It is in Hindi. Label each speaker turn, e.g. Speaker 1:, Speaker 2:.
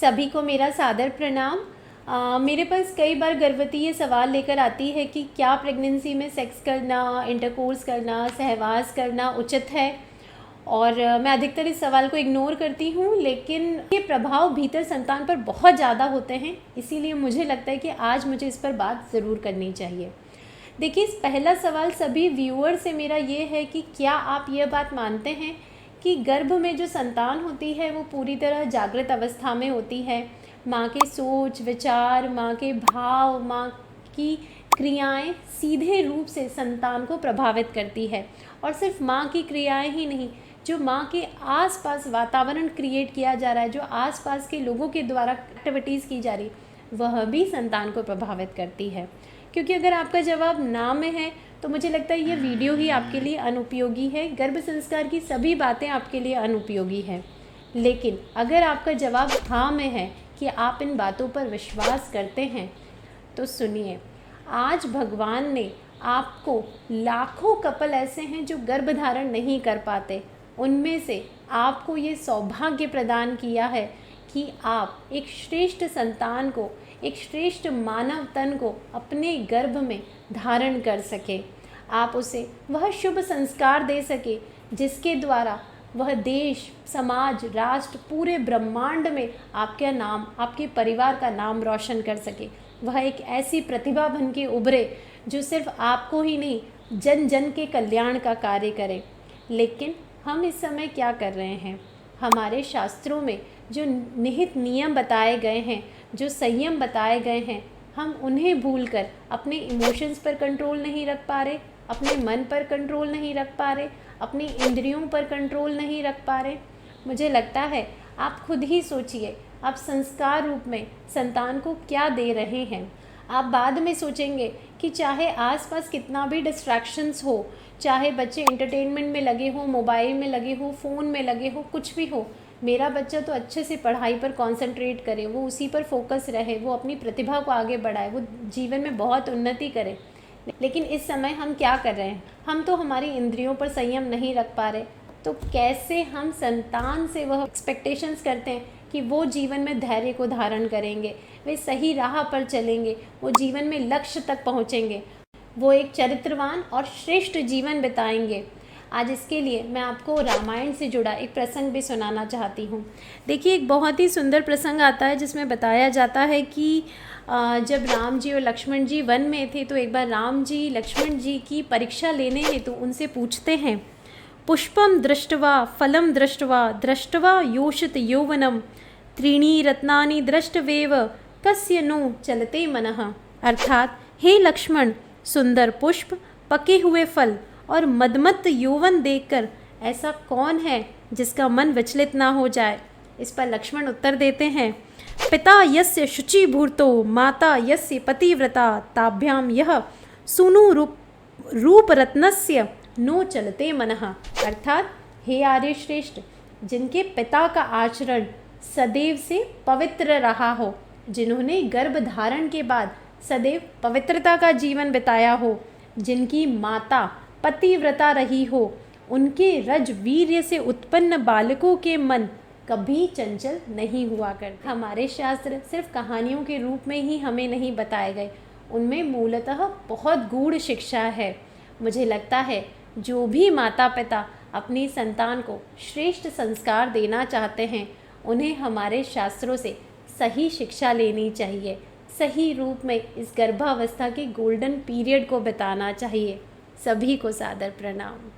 Speaker 1: सभी को मेरा सादर प्रणाम। मेरे पास कई बार गर्भवती ये सवाल लेकर आती है कि क्या प्रेगनेंसी में सेक्स करना, इंटरकोर्स करना, सहवास करना उचित है। और मैं अधिकतर इस सवाल को इग्नोर करती हूँ, लेकिन ये प्रभाव भीतर संतान पर बहुत ज़्यादा होते हैं, इसीलिए मुझे लगता है कि आज मुझे इस पर बात ज़रूर करनी चाहिए। देखिए, इस पहला सवाल सभी व्यूअर से मेरा ये है कि क्या आप ये बात मानते हैं कि गर्भ में जो संतान होती है वो पूरी तरह जागृत अवस्था में होती है। माँ के सोच विचार, माँ के भाव, माँ की क्रियाएं सीधे रूप से संतान को प्रभावित करती है। और सिर्फ माँ की क्रियाएं ही नहीं, जो माँ के आसपास वातावरण क्रिएट किया जा रहा है, जो आसपास के लोगों के द्वारा एक्टिविटीज़ की जा रही, वह भी संतान को प्रभावित करती है। क्योंकि अगर आपका जवाब ना में है तो मुझे लगता है ये वीडियो ही आपके लिए अनुपयोगी है। गर्भ संस्कार की सभी बातें आपके लिए अनुपयोगी हैं। लेकिन अगर आपका जवाब हाँ में है कि आप इन बातों पर विश्वास करते हैं, तो सुनिए, आज भगवान ने आपको, लाखों कपल ऐसे हैं जो गर्भधारण नहीं कर पाते, उनमें से आपको ये सौभाग्य प्रदान किया है कि आप एक श्रेष्ठ संतान को, एक श्रेष्ठ मानव तन को अपने गर्भ में धारण कर सके। आप उसे वह शुभ संस्कार दे सके जिसके द्वारा वह देश, समाज, राष्ट्र, पूरे ब्रह्मांड में आपका नाम, आपके परिवार का नाम रोशन कर सके। वह एक ऐसी प्रतिभा बन के उभरे जो सिर्फ आपको ही नहीं, जन जन के कल्याण का कार्य करे। लेकिन हम इस समय क्या कर रहे हैं? हमारे शास्त्रों में जो निहित नियम बताए गए हैं, जो संयम बताए गए हैं, हम उन्हें भूलकर अपने इमोशंस पर कंट्रोल नहीं रख पा रहे, अपने मन पर कंट्रोल नहीं रख पा रहे, अपनी इंद्रियों पर कंट्रोल नहीं रख पा रहे। मुझे लगता है आप खुद ही सोचिए, आप संस्कार रूप में संतान को क्या दे रहे हैं। आप बाद में सोचेंगे कि चाहे आसपास कितना भी डिस्ट्रैक्शंस हो, चाहे बच्चे एंटरटेनमेंट में लगे हो, मोबाइल में लगे हो, फ़ोन में लगे हो, कुछ भी हो, मेरा बच्चा तो अच्छे से पढ़ाई पर कंसंट्रेट करे, वो उसी पर फोकस रहे, वो अपनी प्रतिभा को आगे बढ़ाए, वो जीवन में बहुत उन्नति करे। लेकिन इस समय हम क्या कर रहे हैं? हम तो हमारी इंद्रियों पर संयम नहीं रख पा रहे। तो कैसे हम संतान से वह एक्सपेक्टेशंस करते हैं कि वो जीवन में धैर्य को धारण करेंगे, वे सही राह पर चलेंगे, वो जीवन में लक्ष्य तक पहुँचेंगे, वो एक चरित्रवान और श्रेष्ठ जीवन बिताएंगे। आज इसके लिए मैं आपको रामायण से जुड़ा एक प्रसंग भी सुनाना चाहती हूँ। देखिए, एक बहुत ही सुंदर प्रसंग आता है जिसमें बताया जाता है कि जब राम जी और लक्ष्मण जी वन में थे, तो एक बार राम जी लक्ष्मण जी की परीक्षा लेने हेतु उनसे पूछते हैं, पुष्पम दृष्ट्वा फलम दृष्ट्वा दृष्ट्वा योषित यौवनम त्रीणी रत्नानि दृष्टवेव कस्य नो चलते मनः। अर्थात, हे लक्ष्मण, सुंदर पुष्प, पके हुए फल और मदमत्त यौवन देखकर ऐसा कौन है जिसका मन विचलित ना हो जाए। इस पर लक्ष्मण उत्तर देते हैं, पिता यस्य शुचिभूर्तो माता यस्य पतिव्रता ताभ्याम यह सूनु रूप रत्नस्य नो चलते मनः। अर्थात, हे आर्य श्रेष्ठ, जिनके पिता का आचरण सदैव से पवित्र रहा हो, जिन्होंने गर्भ धारण के बाद सदैव पवित्रता का जीवन बिताया हो, जिनकी माता पतिव्रता रही हो, उनके रजवीर्य से उत्पन्न बालकों के मन कभी चंचल नहीं हुआ करते। हमारे शास्त्र सिर्फ कहानियों के रूप में ही हमें नहीं बताए गए, उनमें मूलतः बहुत गूढ़ शिक्षा है। मुझे लगता है जो भी माता पिता अपनी संतान को श्रेष्ठ संस्कार देना चाहते हैं, उन्हें हमारे शास्त्रों से सही शिक्षा लेनी चाहिए, सही रूप में इस गर्भावस्था के गोल्डन पीरियड को बिताना चाहिए। सभी को सादर प्रणाम।